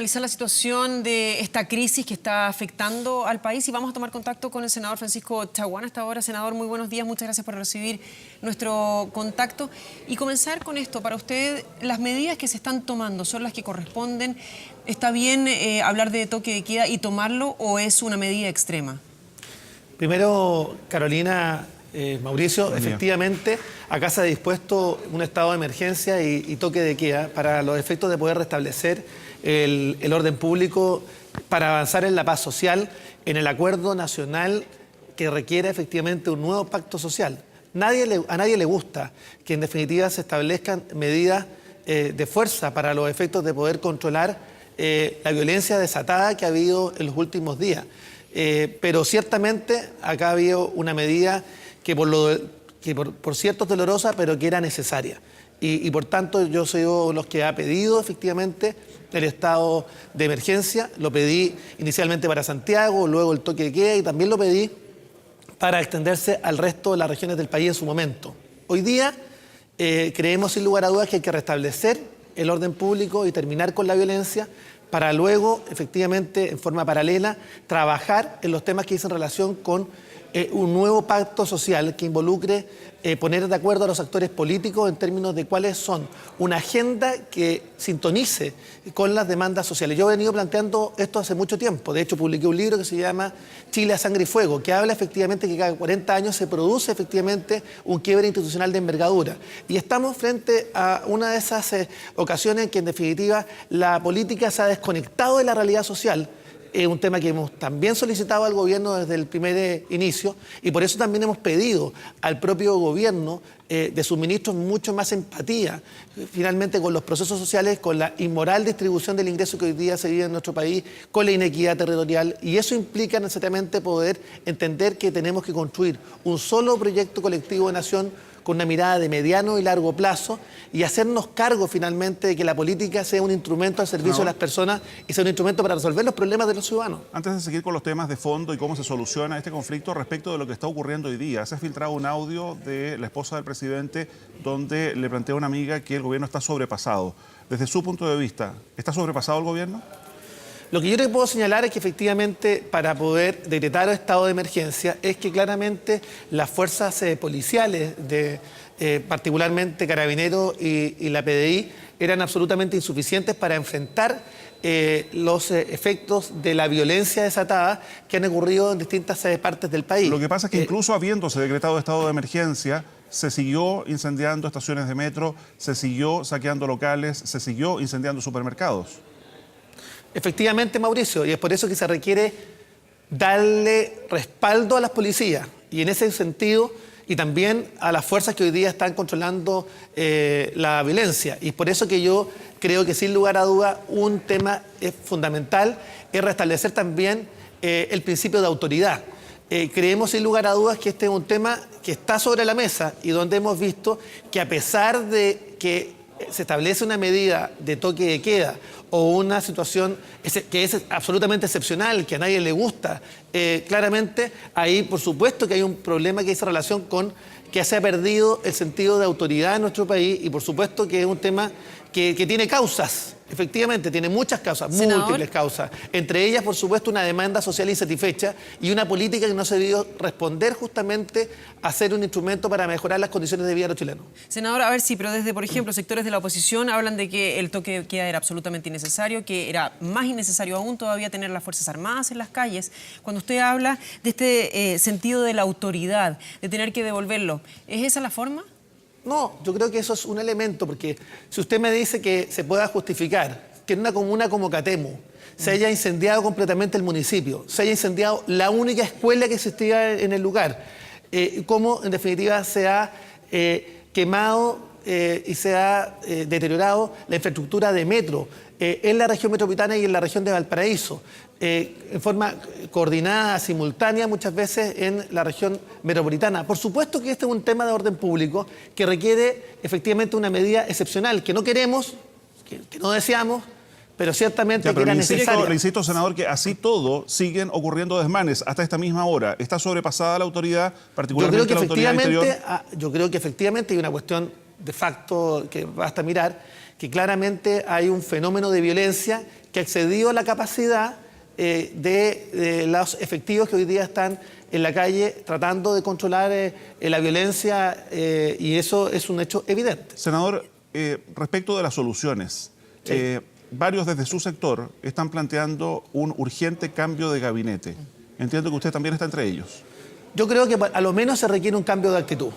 analizar la situación de esta crisis que está afectando al país y vamos a tomar contacto con el senador Francisco Chaguán. Hasta ahora, senador, muy buenos días. Muchas gracias por recibir nuestro contacto. Y comenzar con esto. Para usted, ¿las medidas que se están tomando son las que corresponden? ¿Está bien hablar de toque de queda y tomarlo o es una medida extrema? Primero, Carolina, Mauricio, efectivamente, acá se ha dispuesto un estado de emergencia y toque de queda para los efectos de poder restablecer el orden público, para avanzar en la paz social, en el acuerdo nacional que requiere efectivamente un nuevo pacto social. A nadie le gusta que en definitiva se establezcan medidas de fuerza para los efectos de poder controlar la violencia desatada que ha habido en los últimos días. Pero ciertamente acá ha habido una medida que por cierto es dolorosa, pero que era necesaria. Y por tanto yo soy uno de los que ha pedido efectivamente el estado de emergencia. Lo pedí inicialmente para Santiago, luego el toque de queda y también lo pedí para extenderse al resto de las regiones del país en su momento. Hoy día creemos sin lugar a dudas que hay que restablecer el orden público y terminar con la violencia para luego, efectivamente, en forma paralela, trabajar en los temas que dicen relación con un nuevo pacto social que involucre poner de acuerdo a los actores políticos en términos de cuáles son una agenda que sintonice con las demandas sociales. Yo he venido planteando esto hace mucho tiempo. De hecho, publiqué un libro que se llama Chile a sangre y fuego, que habla efectivamente que cada 40 años se produce efectivamente un quiebre institucional de envergadura. Y estamos frente a una de esas ocasiones en que en definitiva la política se ha desconectado de la realidad social. Es un tema que hemos también solicitado al gobierno desde el primer inicio y por eso también hemos pedido al propio gobierno de sus ministros mucho más empatía, finalmente con los procesos sociales, con la inmoral distribución del ingreso que hoy día se vive en nuestro país, con la inequidad territorial, y eso implica necesariamente poder entender que tenemos que construir un solo proyecto colectivo de nación con una mirada de mediano y largo plazo y hacernos cargo finalmente de que la política sea un instrumento al servicio de las personas y sea un instrumento para resolver los problemas de los ciudadanos. Antes de seguir con los temas de fondo y cómo se soluciona este conflicto respecto de lo que está ocurriendo hoy día, se ha filtrado un audio de la esposa del presidente donde le plantea a una amiga que el gobierno está sobrepasado. Desde su punto de vista, ¿está sobrepasado el gobierno? Lo que yo te puedo señalar es que efectivamente para poder decretar el estado de emergencia es que claramente las fuerzas policiales, particularmente Carabineros y la PDI, eran absolutamente insuficientes para enfrentar los efectos de la violencia desatada que han ocurrido en distintas partes del país. Lo que pasa es que incluso habiéndose decretado estado de emergencia, se siguió incendiando estaciones de metro, se siguió saqueando locales, se siguió incendiando supermercados. Efectivamente, Mauricio, y es por eso que se requiere darle respaldo a las policías y en ese sentido y también a las fuerzas que hoy día están controlando la violencia. Y es por eso que yo creo que sin lugar a duda un tema fundamental es restablecer también el principio de autoridad. Creemos sin lugar a dudas que este es un tema que está sobre la mesa y donde hemos visto que a pesar de que se establece una medida de toque de queda o una situación que es absolutamente excepcional, que a nadie le gusta, claramente ahí por supuesto que hay un problema que dice relación con que se ha perdido el sentido de autoridad en nuestro país y por supuesto que es un tema que tiene causas. Efectivamente, tiene muchas causas, múltiples causas. Entre ellas, por supuesto, una demanda social insatisfecha y una política que no se debió responder justamente a ser un instrumento para mejorar las condiciones de vida de los chilenos. Senador, a ver si, pero desde, por ejemplo, sectores de la oposición hablan de que el toque de queda era absolutamente innecesario, que era más innecesario aún todavía tener las Fuerzas Armadas en las calles. Cuando usted habla de este sentido de la autoridad, de tener que devolverlo, ¿es esa la forma? No, yo creo que eso es un elemento, porque si usted me dice que se pueda justificar que en una comuna como Catemu se haya incendiado completamente el municipio, se haya incendiado la única escuela que existía en el lugar, cómo en definitiva se ha quemado y se ha deteriorado la infraestructura de metro en la región metropolitana y en la región de Valparaíso, en forma coordinada, simultánea, muchas veces en la región metropolitana. Por supuesto que este es un tema de orden público que requiere efectivamente una medida excepcional, que no queremos, que no deseamos, pero ciertamente que era necesaria. Le insisto, senador, que así todo siguen ocurriendo desmanes hasta esta misma hora. ¿Está sobrepasada la autoridad, particularmente la autoridad interior? Yo creo que efectivamente hay una cuestión de facto que basta mirar, que claramente hay un fenómeno de violencia que ha excedido la capacidad de los efectivos que hoy día están en la calle tratando de controlar la violencia y eso es un hecho evidente. Senador, respecto de las soluciones, Sí. varios desde su sector están planteando un urgente cambio de gabinete. Entiendo que usted también está entre ellos. Yo creo que a lo menos se requiere un cambio de actitud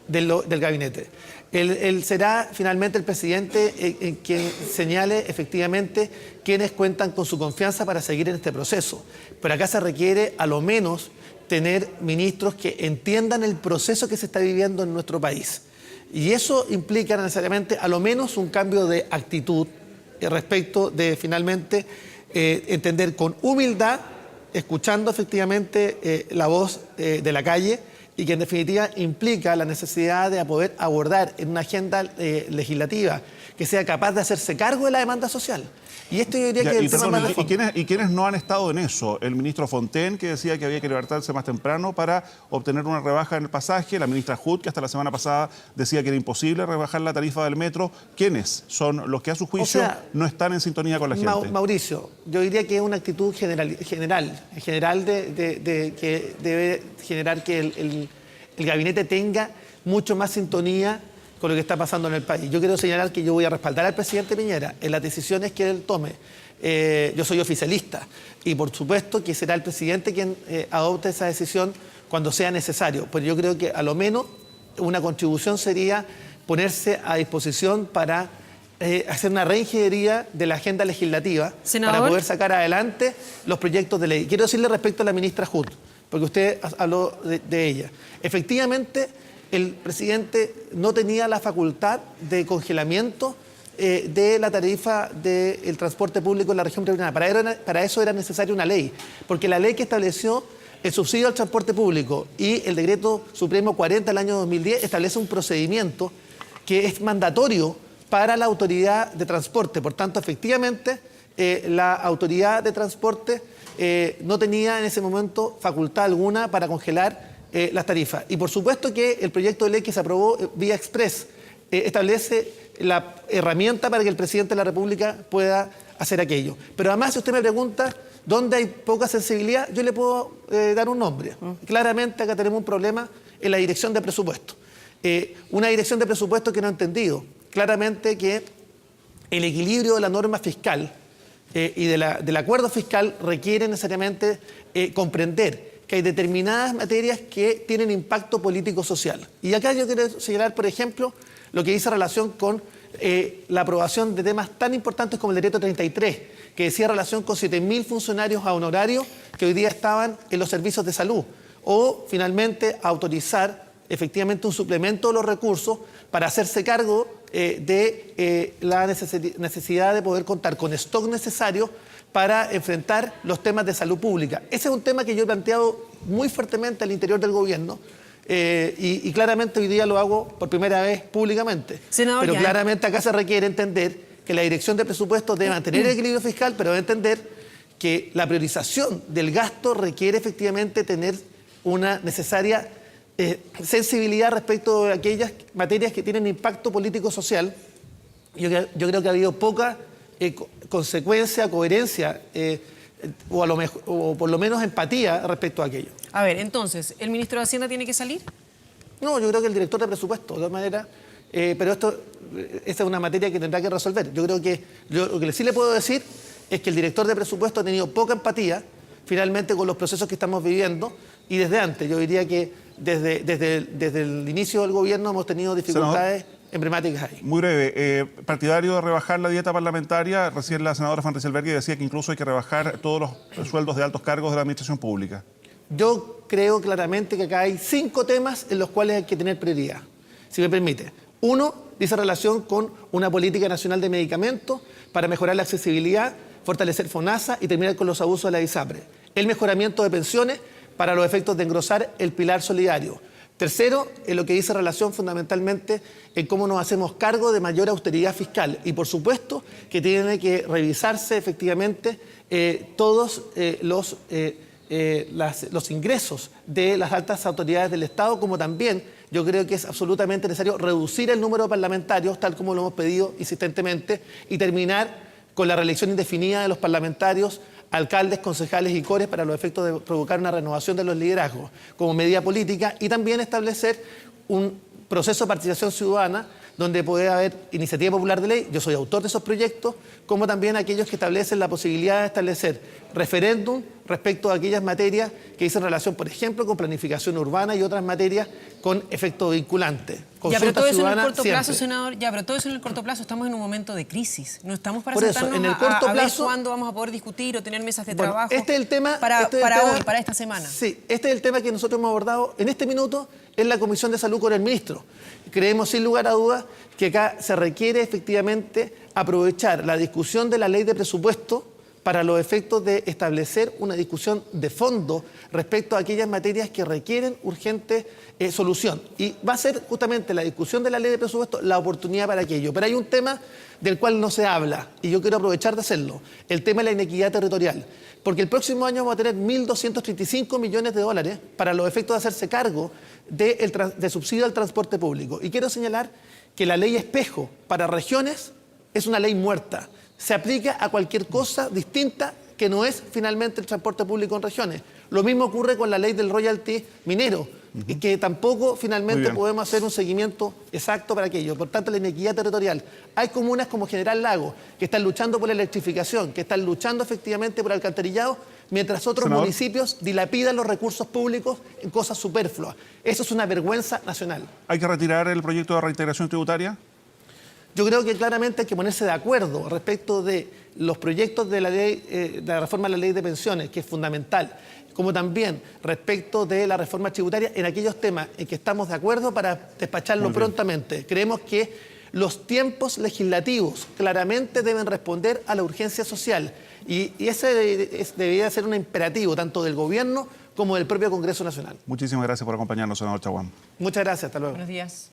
del gabinete. Él será finalmente el presidente quien señale efectivamente quienes cuentan con su confianza para seguir en este proceso. Pero acá se requiere a lo menos tener ministros que entiendan el proceso que se está viviendo en nuestro país. Y eso implica necesariamente a lo menos un cambio de actitud respecto de finalmente entender con humildad, escuchando efectivamente la voz de la calle y que en definitiva implica la necesidad de poder abordar en una agenda legislativa que sea capaz de hacerse cargo de la demanda social. Y esto yo diría que es el tema más de fondo. ¿Y quiénes no han estado en eso? El ministro Fontaine, que decía que había que levantarse más temprano para obtener una rebaja en el pasaje. La ministra Hood, que hasta la semana pasada decía que era imposible rebajar la tarifa del metro. ¿Quiénes son los que a su juicio no están en sintonía con la gente? Mauricio, yo diría que es una actitud general que debe generar que el gabinete tenga mucho más sintonía con lo que está pasando en el país. Yo quiero señalar que yo voy a respaldar al presidente Piñera en las decisiones que él tome. Yo soy oficialista y por supuesto que será el presidente quien adopte esa decisión cuando sea necesario. Pero yo creo que a lo menos una contribución sería ponerse a disposición para hacer una reingeniería de la agenda legislativa. Senador, para poder sacar adelante los proyectos de ley. Quiero decirle respecto a la ministra Hood, porque usted habló de ella. Efectivamente, el presidente no tenía la facultad de congelamiento de la tarifa del transporte público en la región metropolitana. Para eso era necesaria una ley, porque la ley que estableció el subsidio al transporte público y el decreto supremo 40 del año 2010 establece un procedimiento que es mandatorio para la autoridad de transporte. Por tanto, efectivamente, la autoridad de transporte no tenía en ese momento facultad alguna para congelar las tarifas. Y por supuesto que el proyecto de ley que se aprobó vía express establece la herramienta para que el presidente de la República pueda hacer aquello. Pero además, si usted me pregunta dónde hay poca sensibilidad, yo le puedo dar un nombre. Claramente acá tenemos un problema en la dirección de presupuesto. Una dirección de presupuesto que no ha entendido claramente que el equilibrio de la norma fiscal y del acuerdo fiscal requiere necesariamente comprender que hay determinadas materias que tienen impacto político-social. Y acá yo quiero señalar, por ejemplo, lo que dice relación con la aprobación de temas tan importantes como el decreto 33, que decía relación con 7.000 funcionarios a honorarios que hoy día estaban en los servicios de salud, o finalmente autorizar efectivamente un suplemento de los recursos para hacerse cargo de la necesidad de poder contar con stock necesario para enfrentar los temas de salud pública. Ese es un tema que yo he planteado muy fuertemente al interior del gobierno y claramente hoy día lo hago por primera vez públicamente. Senador, pero claramente acá se requiere entender que la dirección de presupuestos debe mantener el equilibrio fiscal, pero debe entender que la priorización del gasto requiere efectivamente tener una necesaria sensibilidad respecto de aquellas materias que tienen impacto político-social. Yo creo que ha habido poca consecuencia, coherencia o por lo menos empatía respecto a aquello. a ver, entonces, ¿el ministro de Hacienda tiene que salir? No, yo creo que el director de presupuesto, de todas maneras, pero esta es una materia que tendrá que resolver. Yo creo que lo que sí le puedo decir es que el director de presupuesto ha tenido poca empatía finalmente con los procesos que estamos viviendo y desde antes. Yo diría que desde el inicio del gobierno hemos tenido dificultades emblemáticas ahí. Muy breve, partidario de rebajar la dieta parlamentaria, recién la senadora Van Rysselberghe decía que incluso hay que rebajar todos los sueldos de altos cargos de la administración pública. Yo creo claramente que acá hay 5 temas en los cuales hay que tener prioridad, si me permite. Uno, dice relación con una política nacional de medicamentos para mejorar la accesibilidad, fortalecer FONASA y terminar con los abusos de la ISAPRE. El mejoramiento de pensiones para los efectos de engrosar el pilar solidario. Tercero, en lo que dice relación fundamentalmente en cómo nos hacemos cargo de mayor austeridad fiscal. Y por supuesto que tiene que revisarse efectivamente todos los ingresos de las altas autoridades del Estado, como también yo creo que es absolutamente necesario reducir el número de parlamentarios, tal como lo hemos pedido insistentemente, y terminar con la reelección indefinida de los parlamentarios, alcaldes, concejales y cores para los efectos de provocar una renovación de los liderazgos como medida política, y también establecer un proceso de participación ciudadana donde puede haber iniciativa popular de ley, yo soy autor de esos proyectos, como también aquellos que establecen la posibilidad de establecer referéndum respecto a aquellas materias que dicen relación, por ejemplo, con planificación urbana y otras materias con efecto vinculante. Ya, pero todo eso en el ciudadana corto plazo, siempre. senador, ya, pero todo eso en el corto plazo, estamos en un momento de crisis. No estamos para Por eso, sentarnos en el corto a ver plazo, cuándo vamos a poder discutir o tener mesas de bueno, trabajo este es el tema, para hoy, para esta semana. Sí, este es el tema que nosotros hemos abordado en este minuto en la Comisión de Salud con el ministro. Creemos sin lugar a dudas que acá se requiere efectivamente aprovechar la discusión de la ley de presupuesto para los efectos de establecer una discusión de fondo respecto a aquellas materias que requieren urgente solución. Y va a ser justamente la discusión de la ley de presupuesto la oportunidad para aquello. Pero hay un tema del cual no se habla, y yo quiero aprovechar de hacerlo, el tema de la inequidad territorial. Porque el próximo año vamos a tener 1.235 millones de dólares para los efectos de hacerse cargo de subsidio al transporte público. Y quiero señalar que la ley espejo para regiones es una ley muerta. Se aplica a cualquier cosa distinta que no es finalmente el transporte público en regiones. Lo mismo ocurre con la ley del royalty minero, y que tampoco finalmente podemos hacer un seguimiento exacto para aquello. Por tanto, la inequidad territorial. Hay comunas como General Lago que están luchando por la electrificación, que están luchando efectivamente por alcantarillado, mientras otros municipios dilapidan los recursos públicos en cosas superfluas. Eso es una vergüenza nacional. ¿Hay que retirar el proyecto de reintegración tributaria? Yo creo que claramente hay que ponerse de acuerdo respecto de los proyectos de la ley, de la reforma de la ley de pensiones, que es fundamental, como también respecto de la reforma tributaria en aquellos temas en que estamos de acuerdo para despacharlo prontamente. Creemos que los tiempos legislativos claramente deben responder a la urgencia social, y ese debería ser un imperativo tanto del gobierno como del propio Congreso Nacional. Muchísimas gracias por acompañarnos, senador Chaguán. Muchas gracias, hasta luego. Buenos días.